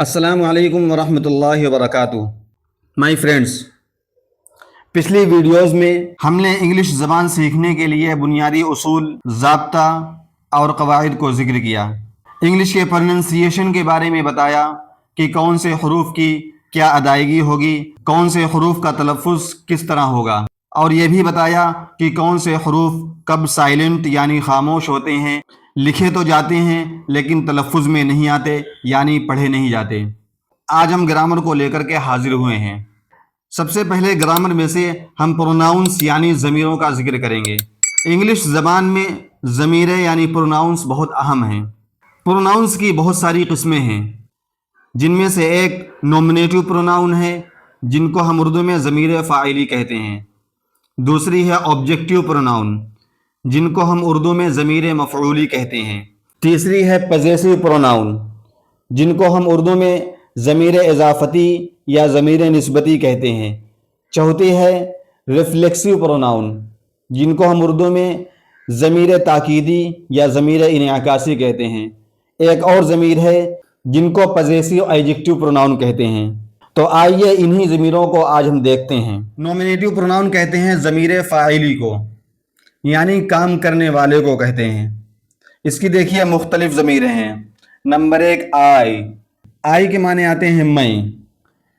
السلام علیکم ورحمۃ اللہ وبرکاتہ مائی فرینڈس، پچھلی ویڈیوز میں ہم نے انگلش زبان سیکھنے کے لیے بنیادی اصول، ضابطہ اور قواعد کو ذکر کیا۔ انگلش کے پروننسیشن کے بارے میں بتایا کہ کون سے حروف کی کیا ادائیگی ہوگی، کون سے حروف کا تلفظ کس طرح ہوگا، اور یہ بھی بتایا کہ کون سے حروف کب سائلنٹ یعنی خاموش ہوتے ہیں، لکھے تو جاتے ہیں لیکن تلفظ میں نہیں آتے یعنی پڑھے نہیں جاتے۔ آج ہم گرامر کو لے کر کے حاضر ہوئے ہیں۔ سب سے پہلے گرامر میں سے ہم پروناؤنس یعنی ضمیروں کا ذکر کریں گے۔ انگلش زبان میں ضمیریں یعنی پروناؤنس بہت اہم ہیں۔ پروناؤنس کی بہت ساری قسمیں ہیں، جن میں سے ایک نومینیٹو پروناؤن ہے، جن کو ہم اردو میں ضمیر فاعلی کہتے ہیں۔ دوسری ہے آبجیکٹیو پروناؤن، جن کو ہم اردو میں ضمیر مفعولی کہتے ہیں۔ تیسری ہے پوزیسو پروناؤن، جن کو ہم اردو میں ضمیر اضافتی یا ضمیر نسبتی کہتے ہیں۔ چوتھی ہے ریفلیکسو پروناؤن، جن کو ہم اردو میں ضمیر تاکیدی یا ضمیر انعکاسی کہتے ہیں۔ ایک اور ضمیر ہے جن کو پوزیسو ایڈجیکٹو پروناؤن کہتے ہیں۔ تو آئیے انہی ضمیروں کو آج ہم دیکھتے ہیں۔ نومینیٹو پروناؤن کہتے ہیں ضمیر فاعلی کو، یعنی کام کرنے والے کو کہتے ہیں۔ اس کی دیکھیے مختلف ضمیریں ہیں۔ نمبر ایک آئی کے معنی آتے ہیں میں۔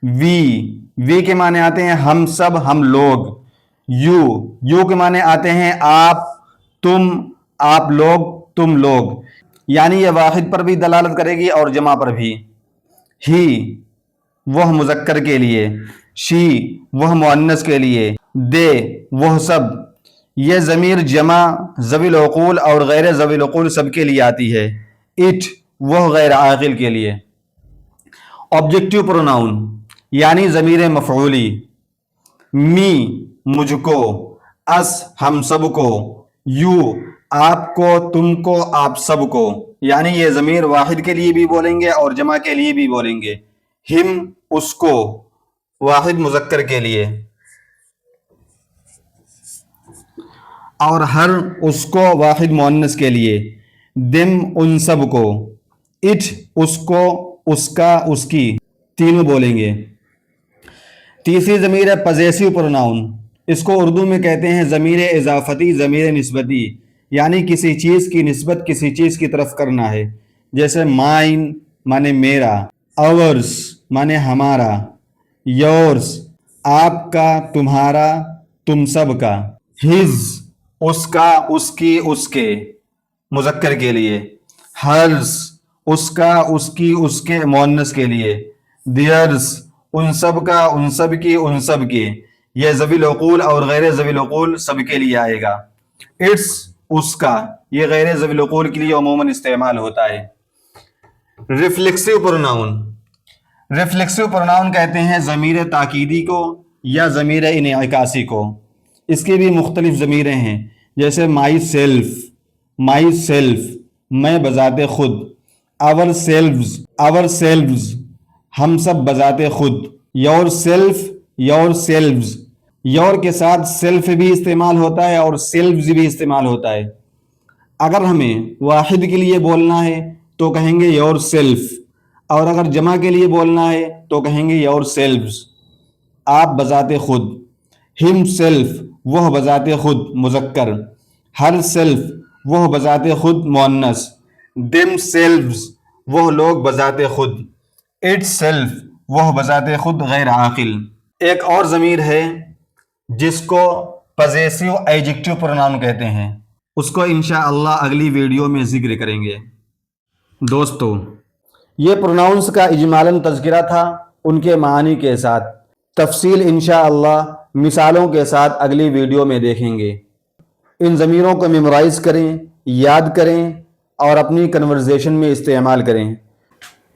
وی کے معنی آتے ہیں ہم سب، ہم لوگ۔ یو کے معنی آتے ہیں آپ، تم، آپ لوگ، تم لوگ، یعنی یہ واحد پر بھی دلالت کرے گی اور جمع پر بھی۔ ہی وہ مذکر کے لیے، شی وہ مؤنث کے لیے، دے وہ سب۔ یہ ضمیر جمع، ذوی العقول اور غیر ذوی العقول سب کے لیے آتی ہے۔ اٹ وہ غیر عاقل کے لیے۔ آبجیکٹیو پروناؤن یعنی ضمیر مفعولی، می مجھ کو، اس ہم سب کو، یو آپ کو، تم کو، آپ سب کو، یعنی یہ ضمیر واحد کے لیے بھی بولیں گے اور جمع کے لیے بھی بولیں گے۔ ہم اس کو، واحد مذکر کے لیے، اور ہر اس کو، واحد مؤنث کے لیے۔ دم ان سب کو، اٹ اس کو، اس کا، اس کی، تینوں بولیں گے۔ تیسری ضمیر ہے پوزیسو پروناؤن۔ اس کو اردو میں کہتے ہیں ضمیر اضافتی، ضمیر نسبتی، یعنی کسی چیز کی نسبت کسی چیز کی طرف کرنا ہے۔ جیسے مائن مانے میرا، آورس مانے ہمارا، یورس آپ کا، تمہارا، تم سب کا، ہز اس کا، اس کی، اس کے، مذکر کے لیے، ہرز اس کا، اس کی، اس کے، مؤنث کے لیے، دیئرز ان سب کا، ان سب کی، ان سب کے۔ یہ ذوی العقول اور غیر ذوی العقول سب کے لیے آئے گا۔ اٹس اس کا، یہ غیر ذوی العقول کے لیے عموماً استعمال ہوتا ہے۔ ریفلیکسو پروناؤن، ریفلیکسو پروناؤن کہتے ہیں ضمیر تاکیدی کو یا ضمیر انعکاسی کو۔ اس کی بھی مختلف ضمیریں ہیں، جیسے مائی سیلف میں بذات خود، آور سیلوز ہم سب بذات خود، یور سیلوز یور کے ساتھ سیلف بھی استعمال ہوتا ہے اور سیلوز بھی استعمال ہوتا ہے۔ اگر ہمیں واحد کے لیے بولنا ہے تو کہیں گے یور سیلف، اور اگر جمع کے لیے بولنا ہے تو کہیں گے یور سیلوز، آپ بذات خود۔ ہم سیلف وہ بذات خود مذکر، ہر سیلف وہ بذات خود مؤنث، دم سیلوز وہ لوگ بذات خود، اٹ سیلف وہ بذات خود غیر عاقل۔ ایک اور ضمیر ہے جس کو پوزیسو ایڈجیکٹو پروناؤن کہتے ہیں، اس کو انشاءاللہ اگلی ویڈیو میں ذکر کریں گے۔ دوستو، یہ پروناؤنس کا اجمالاً تذکرہ تھا ان کے معانی کے ساتھ۔ تفصیل انشاءاللہ مثالوں کے ساتھ اگلی ویڈیو میں دیکھیں گے۔ ان ضمیروں کو میمورائز کریں، یاد کریں اور اپنی کنورزیشن میں استعمال کریں۔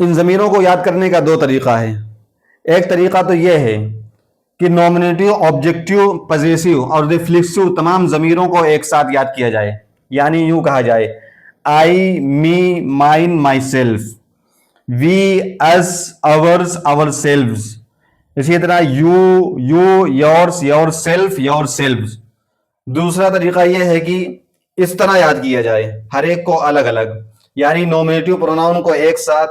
ان ضمیروں کو یاد کرنے کا دو طریقہ ہے۔ ایک طریقہ تو یہ ہے کہ نومینیٹو، آبجیکٹیو، پوزیسو اور ریفلیکسو تمام ضمیروں کو ایک ساتھ یاد کیا جائے، یعنی یوں کہا جائے I, me, mine, myself, we, us, ours, ourselves. اسی طرح you, yours, yourself, yourselves. دوسرا طریقہ یہ ہے کہ اس طرح یاد کیا جائے، ہر ایک کو الگ الگ، یعنی نومینیٹو پروناؤن کو ایک ساتھ